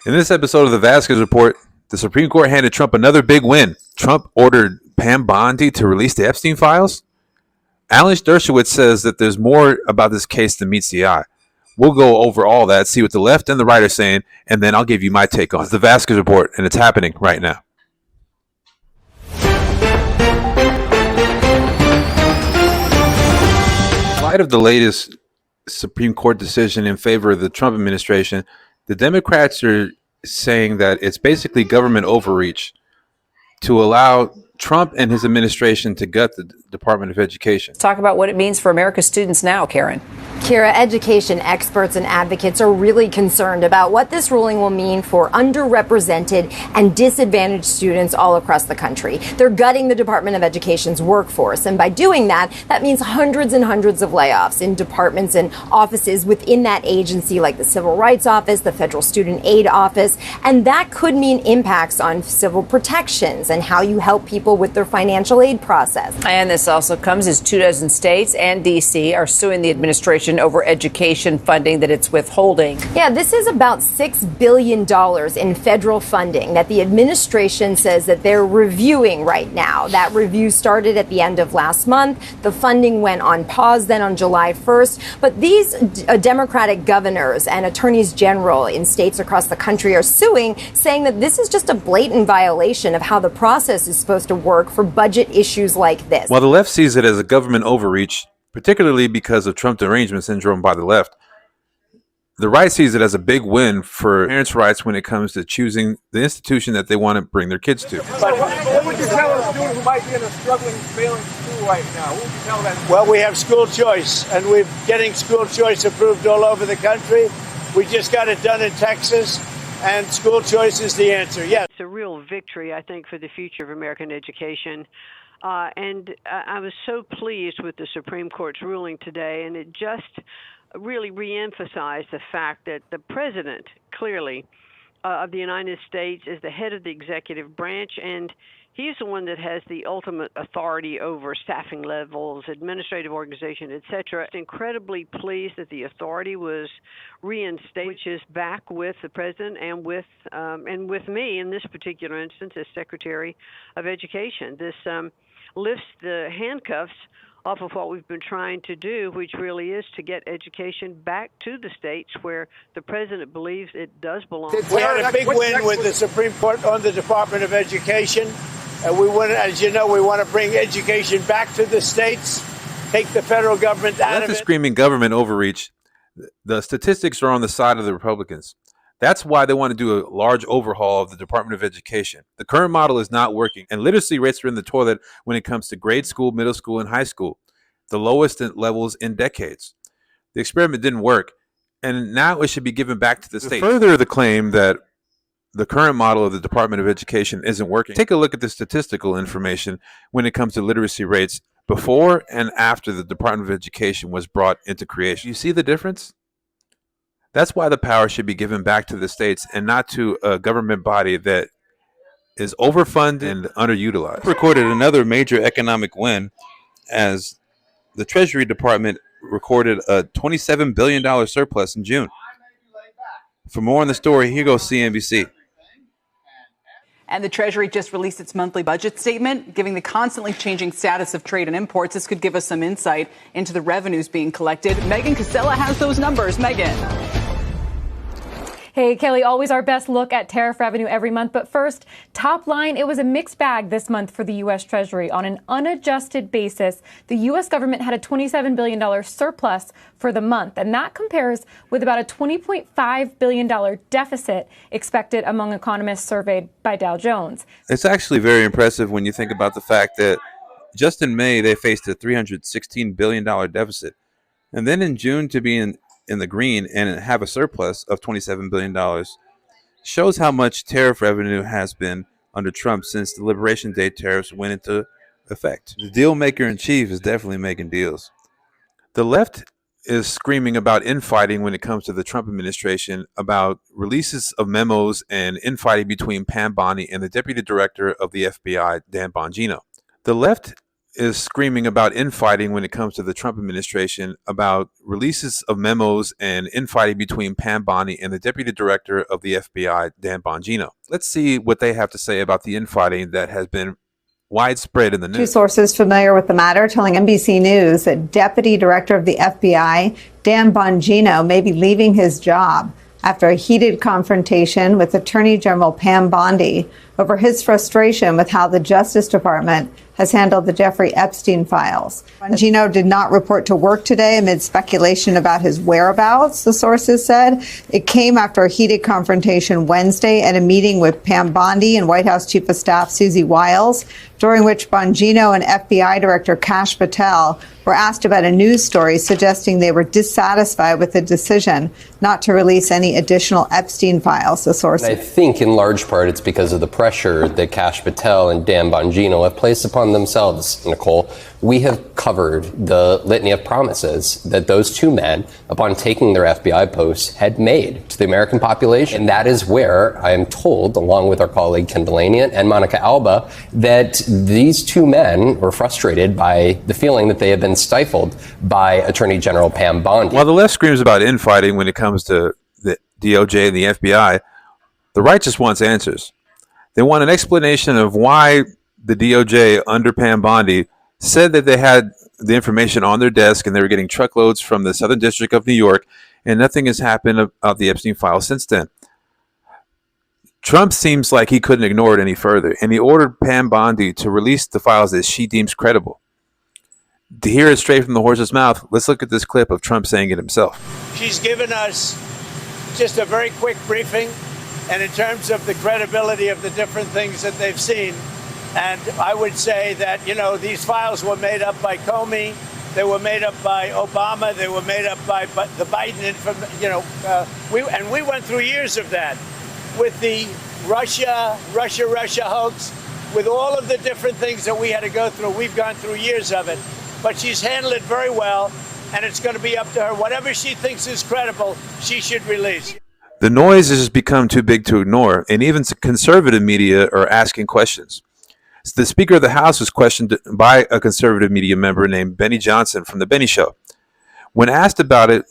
In this episode of the Vazquez Report, the Supreme Court handed Trump another big win. Trump ordered Pam Bondi to release the Epstein Files. Alan Dershowitz says that there's more about this case than meets the eye. We'll go over all that, see what the left and the right are saying, and then I'll give you my take on it. It's the Vazquez Report, and it's happening right now. In light of the latest Supreme Court decision in favor of the Trump administration, the Democrats are saying that it's basically government overreach to allow Trump and his administration to gut the Department of Education. Talk about what it means for America's students now, Karen. Kira, education experts and advocates are really concerned about what this ruling will mean for underrepresented and disadvantaged students all across the country. They're gutting the Department of Education's workforce, and by doing that, that means hundreds and hundreds of layoffs in departments and offices within that agency, like the Civil Rights Office, the Federal Student Aid Office, and that could mean impacts on civil protections and how you help people with their financial aid process. And this also comes as 24 states and D.C. are suing the administration over education funding that it's withholding. Yeah, this is about $6 billion in federal funding that the administration says that they're reviewing right now. That review started at the end of last month. The funding went on pause then on July 1st. But these Democratic governors and attorneys general in states across the country are suing, saying that this is just a blatant violation of how the process is supposed to work for budget issues like this. While the left sees it as a government overreach, particularly because of Trump derangement syndrome by the left, the right sees it as a big win for parents' rights when it comes to choosing the institution that they want to bring their kids to. But what would you tell a student who might be in a struggling, failing school right now? What would you tell them? Well, we have school choice, and we're getting school choice approved all over the country. We just got it done in Texas, and school choice is the answer. Yes. It's a real victory, I think, for the future of American education. And I was so pleased with the Supreme Court's ruling today, and it just really reemphasized the fact that the president, clearly, of the United States is the head of the executive branch, and he's the one that has the ultimate authority over staffing levels, administrative organization, et cetera. Incredibly pleased that the authority was reinstated, which is back with the president and with me in this particular instance as Secretary of Education. This lifts the handcuffs off of what we've been trying to do, which really is to get education back to the states where the president believes it does belong. We had a big win with the Supreme Court on the Department of Education. And we want, as you know, we want to bring education back to the states, take the federal government out of it. That's screaming government overreach. The statistics are on the side of the Republicans. That's why they want to do a large overhaul of the Department of Education. The current model is not working, and literacy rates are in the toilet when it comes to grade school, middle school, and high school, the lowest levels in decades. The experiment didn't work, and now it should be given back to the state. To further the claim that the current model of the Department of Education isn't working, take a look at the statistical information when it comes to literacy rates before and after the Department of Education was brought into creation. You see the difference? That's why the power should be given back to the states and not to a government body that is overfunded and underutilized. Recorded another major economic win as the Treasury Department recorded a $27 billion surplus in June. For more on the story, here goes CNBC. And the Treasury just released its monthly budget statement, giving the constantly changing status of trade and imports. This could give us some insight into the revenues being collected. Megan Casella has those numbers. Megan. Hey, Kelly, always our best look at tariff revenue every month. But first, top line, it was a mixed bag this month for the U.S. Treasury. On an unadjusted basis, the U.S. government had a $27 billion surplus for the month. And that compares with about a $20.5 billion deficit expected among economists surveyed by Dow Jones. It's actually very impressive when you think about the fact that just in May, they faced a $316 billion deficit. And then in June to be in the green and have a surplus of $27 billion shows how much tariff revenue has been under Trump since the Liberation Day tariffs went into effect. The deal maker in chief is definitely making deals. The left is screaming about infighting when it comes to the Trump administration about releases of memos and infighting between Pam Bondi and the deputy director of the FBI, Dan Bongino. The left is screaming about infighting when it comes to the Trump administration, about releases of memos and infighting between Pam Bondi and the deputy director of the FBI, Dan Bongino. Let's see what they have to say about the infighting that has been widespread in the news. Two sources familiar with the matter telling NBC News that Deputy Director of the FBI, Dan Bongino, may be leaving his job after a heated confrontation with Attorney General Pam Bondi over his frustration with how the Justice Department has handled the Jeffrey Epstein files. Bongino did not report to work today amid speculation about his whereabouts, the sources said. It came after a heated confrontation Wednesday at a meeting with Pam Bondi and White House Chief of Staff Susie Wiles, during which Bongino and FBI Director Kash Patel were asked about a news story suggesting they were dissatisfied with the decision not to release any additional Epstein files, the source. I think in large part it's because of the pressure that Kash Patel and Dan Bongino have placed upon themselves, Nicole. We have covered the litany of promises that those two men, upon taking their FBI posts, had made to the American population. And that is where I am told, along with our colleague Ken Delanian and Monica Alba, that these two men were frustrated by the feeling that they had been stifled by Attorney General Pam Bondi. While the left screams about infighting when it comes to the DOJ and the FBI, the right just wants answers. They want an explanation of why the DOJ under Pam Bondi said that they had the information on their desk and they were getting truckloads from the Southern District of New York, and nothing has happened about the Epstein files since then. Trump seems like he couldn't ignore it any further, and he ordered Pam Bondi to release the files that she deems credible. To hear it straight from the horse's mouth, let's look at this clip of Trump saying it himself. She's given us just a very quick briefing, and in terms of the credibility of the different things that they've seen. And I would say that, these files were made up by Comey, they were made up by Obama, they were made up by the Biden, we went through years of that with the Russia hoax, with all of the different things that we had to go through. We've gone through years of it, but she's handled it very well, and it's going to be up to her. Whatever she thinks is credible, she should release. The noise has just become too big to ignore, and even conservative media are asking questions. The Speaker of the House was questioned by a conservative media member named Benny Johnson from The Benny Show. When asked about it,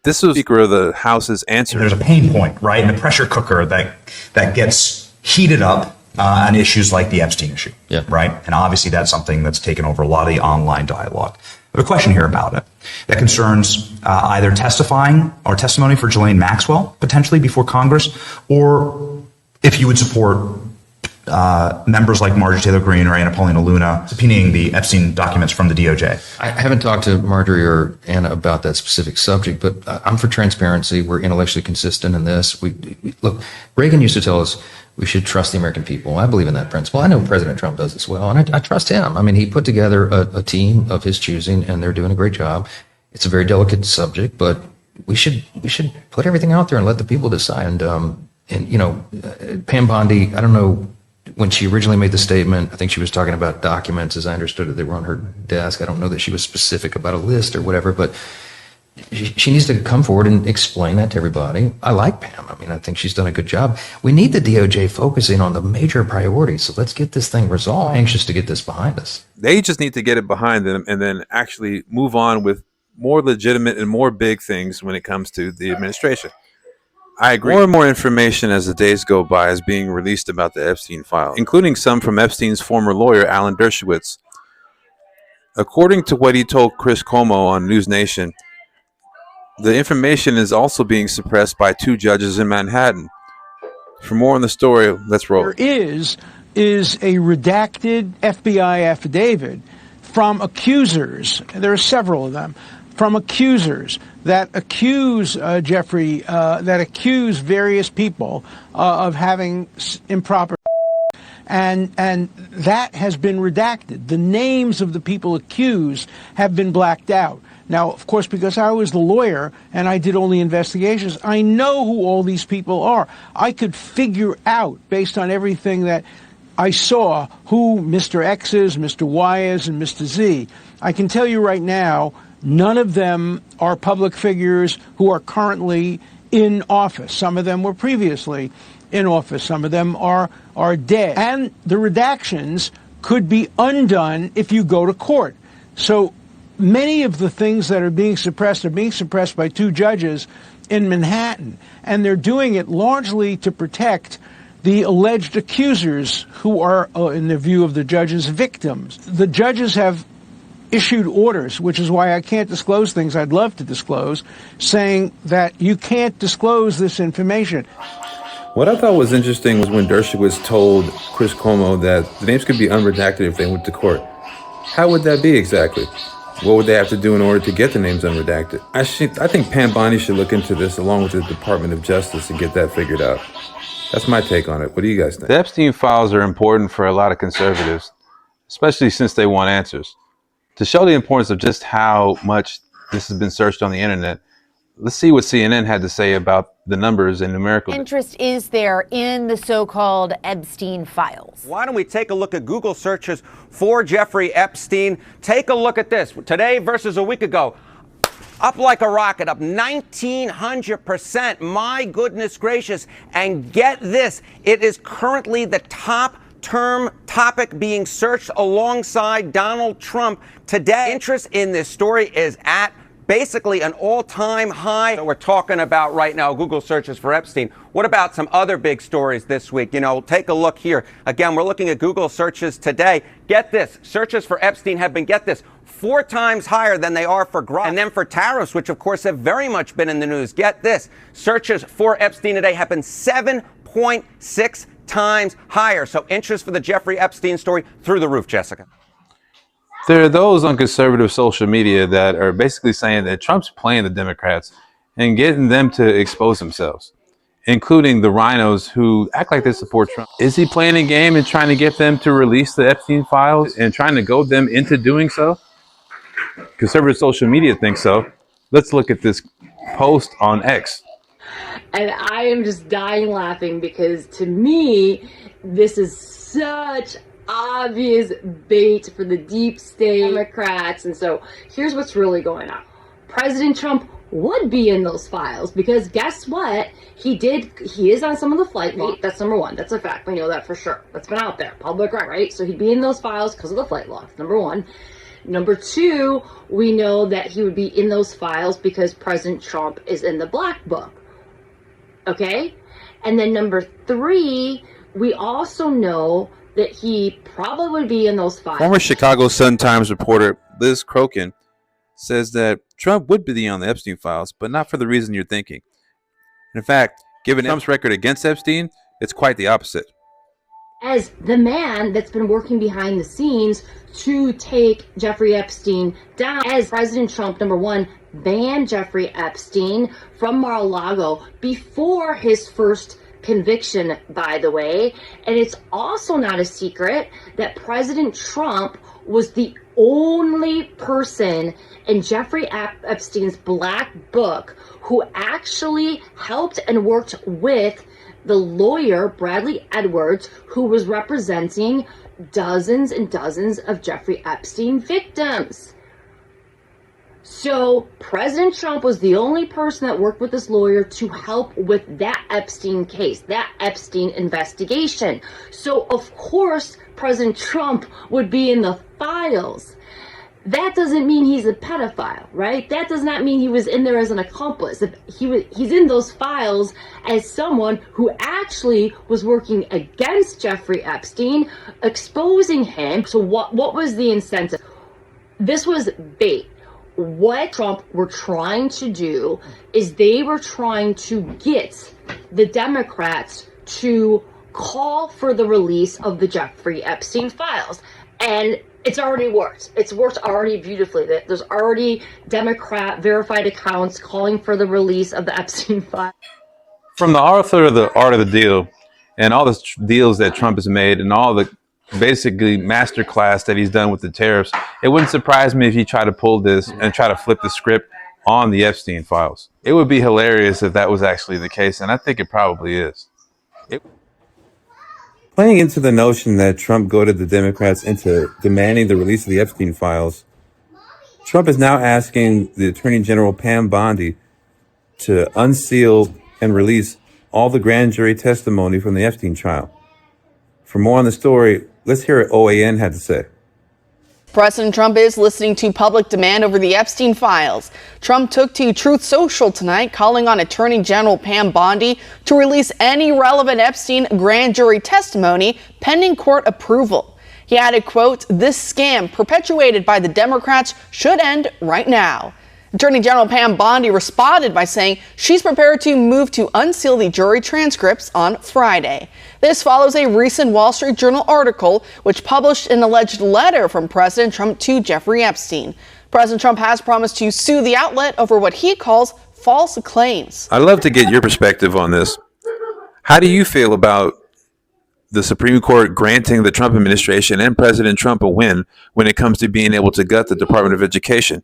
this was the Speaker of the House's answer. There's a pain point, right, in the pressure cooker that gets heated up on issues like the Epstein issue, right? And obviously that's something that's taken over a lot of the online dialogue. I have a question here about it that concerns either testifying or testimony for Ghislaine Maxwell, potentially before Congress, or if you would support members like Marjorie Taylor Greene or Anna Paulina Luna subpoenaing the Epstein documents from the DOJ. I haven't talked to Marjorie or Anna about that specific subject, but I'm for transparency. We're intellectually consistent in this. Look, Reagan used to tell us we should trust the American people. I believe in that principle. I know President Trump does as well, and I trust him. I mean, he put together a team of his choosing, and they're doing a great job. It's a very delicate subject, but we should put everything out there and let the people decide. And Pam Bondi, I don't know. When she originally made the statement, I think she was talking about documents, as I understood it, they were on her desk. I don't know that she was specific about a list or whatever, but she needs to come forward and explain that to everybody. I like Pam. I mean, I think she's done a good job. We need the DOJ focusing on the major priorities, so let's get this thing resolved. I'm anxious to get this behind us. They just need to get it behind them and then actually move on with more legitimate and more big things when it comes to the administration. I agree. More and more information as the days go by is being released about the Epstein files, including some from Epstein's former lawyer, Alan Dershowitz. According to what he told Chris Cuomo on News Nation, the information is also being suppressed by two judges in Manhattan. For more on the story, let's roll. There is a redacted FBI affidavit from accusers. There are several of them. From accusers that accuse Jeffrey, that accuse various people of having improper, and that has been redacted. The names of the people accused have been blacked out. Now, of course, because I was the lawyer and I did all the investigations, I know who all these people are. I could figure out, based on everything that I saw, who Mr. X is, Mr. Y is, and Mr. Z. I can tell you right now, none of them are public figures who are currently in office. Some of them were previously in office. Some of them are dead. And the redactions could be undone if you go to court. So many of the things that are being suppressed by two judges in Manhattan, and they're doing it largely to protect the alleged accusers who are, in the view of the judges, victims. The judges have issued orders, which is why I can't disclose things I'd love to disclose, saying that you can't disclose this information. What I thought was interesting was when Dershowitz told Chris Cuomo that the names could be unredacted if they went to court. How would that be exactly? What would they have to do in order to get the names unredacted? I think Pam Bondi should look into this along with the Department of Justice and get that figured out. That's my take on it. What do you guys think? The Epstein Files are important for a lot of conservatives, especially since they want answers. To show the importance of just how much this has been searched on the internet, let's see what CNN had to say about the numbers and numerical. Interest is there in the so-called Epstein Files. Why don't we take a look at Google searches for Jeffrey Epstein? Take a look at this. Today versus a week ago. Up like a rocket, up 1,900%. My goodness gracious. And get this, it is currently the top term topic being searched alongside Donald Trump today. Interest in this story is at basically an all-time high. So we're talking about right now Google searches for Epstein. What about some other big stories this week? You know, take a look here. Again, we're looking at Google searches today. Get this, searches for Epstein have been, get this, 4 times higher than they are for Grok. And then for tariffs, which of course have very much been in the news. Get this, searches for Epstein today have been 7.6 times higher. So interest for the Jeffrey Epstein story through the roof, Jessica. There are those on conservative social media that are basically saying that Trump's playing the Democrats and getting them to expose themselves, including the rhinos who act like they support Trump. Is he playing a game and trying to get them to release the Epstein files and trying to goad them into doing so? Conservative social media thinks so. Let's look at this post on X. And I am just dying laughing because to me, this is such obvious bait for the deep state Democrats. And so here's what's really going on. President Trump would be in those files because guess what? He is on some of the flight logs. That's number one. That's a fact. We know that for sure. That's been out there. Public record, right? So he'd be in those files because of the flight logs. Number one. Number two, we know that he would be in those files because President Trump is in the black book. Okay? And then number three, we also know that he probably would be in those files. Former Chicago Sun-Times reporter Liz Crokin says that Trump would be on the Epstein files, but not for the reason you're thinking. In fact, given Trump's record against Epstein, it's quite the opposite. As the man that's been working behind the scenes to take Jeffrey Epstein down, as President Trump, number one, banned Jeffrey Epstein from Mar-a-Lago before his first conviction, by the way. And it's also not a secret that President Trump was the only person in Jeffrey Epstein's black book who actually helped and worked with the lawyer, Bradley Edwards, who was representing dozens and dozens of Jeffrey Epstein victims. So President Trump was the only person that worked with this lawyer to help with that Epstein case, that Epstein investigation. So of course, President Trump would be in the files. That doesn't mean he's a pedophile, right? That does not mean he was in there as an accomplice. He's in those files as someone who actually was working against Jeffrey Epstein, exposing him. So what was the incentive? This was bait. What Trump were trying to do is they were trying to get the Democrats to call for the release of the Jeffrey Epstein files. And it's already worked. It's worked already beautifully. There's already Democrat verified accounts calling for the release of the Epstein files. From the author of The Art of the Deal and all the deals that Trump has made and all the basically masterclass that he's done with the tariffs, it wouldn't surprise me if he tried to pull this and try to flip the script on the Epstein files. It would be hilarious if that was actually the case, and I think it probably is. Playing into the notion that Trump goaded the Democrats into demanding the release of the Epstein files, Trump is now asking the Attorney General Pam Bondi to unseal and release all the grand jury testimony from the Epstein trial. For more on the story, let's hear what OAN had to say. President Trump is listening to public demand over the Epstein Files. Trump took to Truth Social tonight, calling on Attorney General Pam Bondi to release any relevant Epstein grand jury testimony pending court approval. He added, quote, "This scam perpetuated by the Democrats should end right now." Attorney General Pam Bondi responded by saying she's prepared to move to unseal the jury transcripts on Friday. This follows a recent Wall Street Journal article which published an alleged letter from President Trump to Jeffrey Epstein. President Trump has promised to sue the outlet over what he calls false claims. I'd love to get your perspective on this. How do you feel about the Supreme Court granting the Trump administration and President Trump a win when it comes to being able to gut the Department of Education?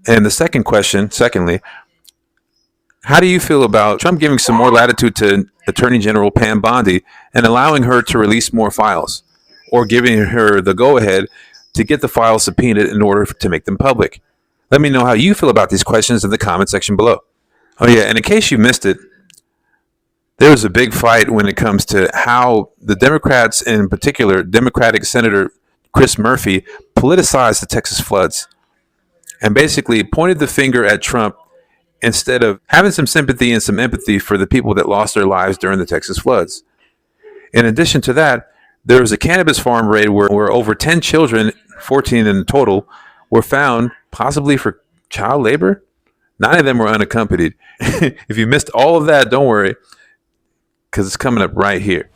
And the secondly, how do you feel about Trump giving some more latitude to Attorney General Pam Bondi and allowing her to release more files, or giving her the go-ahead to get the files subpoenaed in order to make them public? Let me know how you feel about these questions in the comment section below. Oh yeah, and in case you missed it, there was a big fight when it comes to how the Democrats, in particular Democratic Senator Chris Murphy, politicized the Texas floods and basically pointed the finger at Trump instead of having some sympathy and some empathy for the people that lost their lives during the Texas floods. In addition to that, there was a cannabis farm raid where over 10 children, 14 in total, were found possibly for child labor. 9 of them were unaccompanied. If you missed all of that, don't worry, because it's coming up right here.